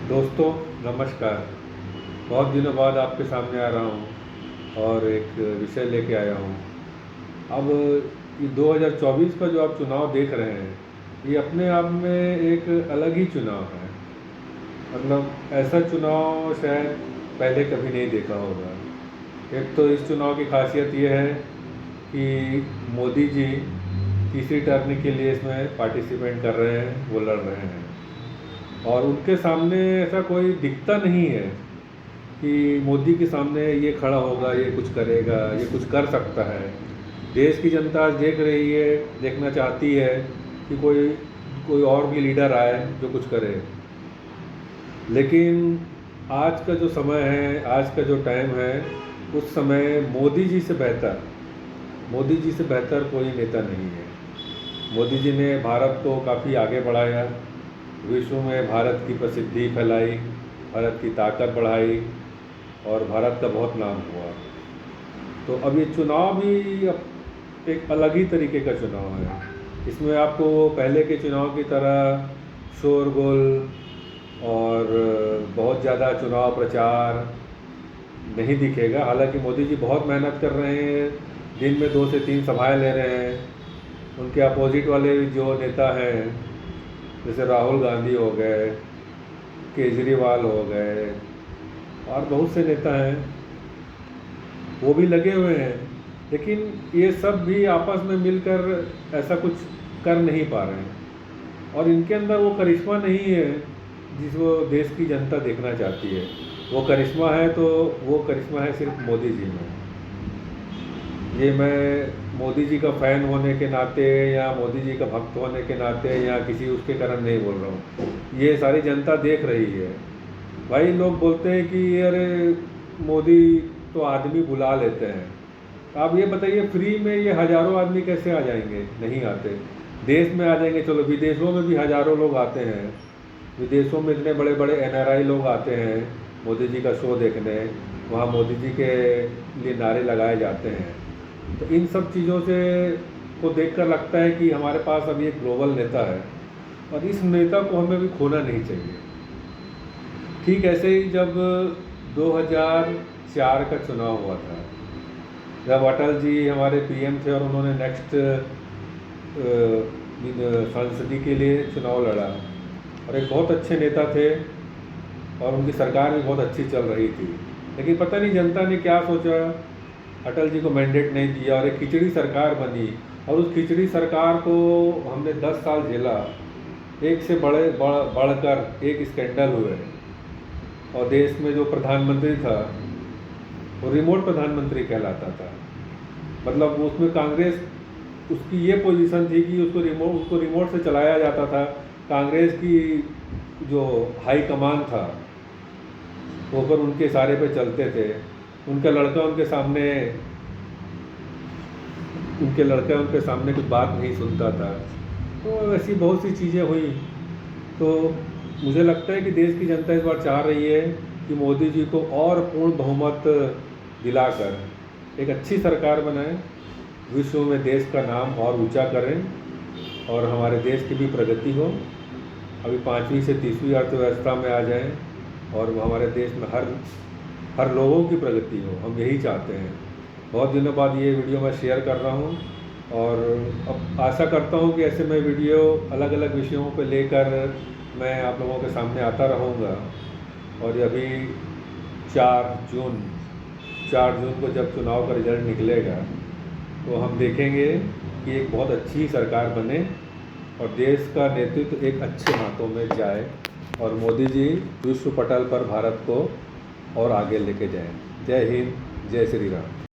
दोस्तों नमस्कार। बहुत दिनों बाद आपके सामने आ रहा हूँ और एक विषय लेके आया हूँ। अब ये 2024 का जो आप चुनाव देख रहे हैं, ये अपने आप में एक अलग ही चुनाव है। मतलब ऐसा चुनाव शायद पहले कभी नहीं देखा होगा। एक तो इस चुनाव की खासियत ये है कि मोदी जी तीसरी टर्म के लिए इसमें पार्टिसिपेट कर रहे हैं, वो लड़ रहे हैं और उनके सामने ऐसा कोई दिखता नहीं है कि मोदी के सामने ये खड़ा होगा, ये कुछ करेगा, ये कुछ कर सकता है। देश की जनता आज देख रही है, देखना चाहती है कि कोई कोई और भी लीडर आए जो कुछ करे। लेकिन आज का जो समय है, आज का जो टाइम है, उस समय मोदी जी से बेहतर कोई नेता नहीं है। मोदी जी ने भारत को काफ़ी आगे बढ़ाया, विश्व में भारत की प्रसिद्धि फैलाई, भारत की ताकत बढ़ाई और भारत का बहुत नाम हुआ। तो अब ये चुनाव भी अब एक अलग ही तरीके का चुनाव है। इसमें आपको पहले के चुनाव की तरह शोरगुल और बहुत ज़्यादा चुनाव प्रचार नहीं दिखेगा। हालांकि मोदी जी बहुत मेहनत कर रहे हैं, दिन में 2 से 3 सभाएं ले रहे हैं। उनके अपोजिट वाले जो नेता हैं, जैसे राहुल गांधी हो गए, केजरीवाल हो गए और बहुत से नेता हैं, वो भी लगे हुए हैं। लेकिन ये सब भी आपस में मिलकर ऐसा कुछ कर नहीं पा रहे हैं और इनके अंदर वो करिश्मा नहीं है जिसको देश की जनता देखना चाहती है। वो करिश्मा है तो वो करिश्मा है सिर्फ मोदी जी में। ये मैं मोदी जी का फ़ैन होने के नाते या मोदी जी का भक्त होने के नाते या किसी उसके कारण नहीं बोल रहा हूँ, ये सारी जनता देख रही है। भाई लोग बोलते हैं कि अरे मोदी तो आदमी बुला लेते हैं। आप ये बताइए, फ्री में ये हज़ारों आदमी कैसे आ जाएंगे? नहीं आते। देश में आ जाएंगे, चलो विदेशों में भी हज़ारों लोग आते हैं। विदेशों में इतने बड़े बड़े एनआरआई लोग आते हैं मोदी जी का शो देखने, वहाँ मोदी जी के लिए नारे लगाए जाते हैं। तो इन सब चीज़ों से को देखकर लगता है कि हमारे पास अभी एक ग्लोबल नेता है और इस नेता को हमें भी खोना नहीं चाहिए। ठीक ऐसे ही जब 2004 का चुनाव हुआ था, जब अटल जी हमारे पीएम थे और उन्होंने नेक्स्ट संसदीय के लिए चुनाव लड़ा और एक बहुत अच्छे नेता थे और उनकी सरकार भी बहुत अच्छी चल रही थी। लेकिन पता नहीं जनता ने क्या सोचा, अटल जी को मैंडेट नहीं दिया और एक खिचड़ी सरकार बनी और उस खिचड़ी सरकार को हमने 10 साल झेला। एक से बढ़कर एक स्कैंडल हुए और देश में जो प्रधानमंत्री था वो रिमोट प्रधानमंत्री कहलाता था। मतलब उसमें कांग्रेस, उसकी ये पोजीशन थी कि उसको रिमोट से चलाया जाता था। कांग्रेस की जो हाई कमान था वो पर उनके इशारे पे चलते थे। उनका लड़का उनके सामने कुछ बात नहीं सुनता था। तो ऐसी बहुत सी चीज़ें हुई। तो मुझे लगता है कि देश की जनता इस बार चाह रही है कि मोदी जी को और पूर्ण बहुमत दिलाकर एक अच्छी सरकार बनाएं, विश्व में देश का नाम और ऊंचा करें और हमारे देश की भी प्रगति हो। अभी 5वीं से 30वीं अर्थव्यवस्था में आ जाएं और हमारे देश में हर लोगों की प्रगति हो, हम यही चाहते हैं। बहुत दिनों बाद ये वीडियो मैं शेयर कर रहा हूँ और अब आशा करता हूँ कि ऐसे मैं वीडियो अलग अलग विषयों पर लेकर मैं आप लोगों के सामने आता रहूँगा। और अभी 4 जून को जब चुनाव का रिजल्ट निकलेगा तो हम देखेंगे कि एक बहुत अच्छी सरकार बने और देश का नेतृत्व एक अच्छे हाथों में जाए और मोदी जी विश्व पटल पर भारत को और आगे लेके जाएं। जय हिंद, जय श्री राम।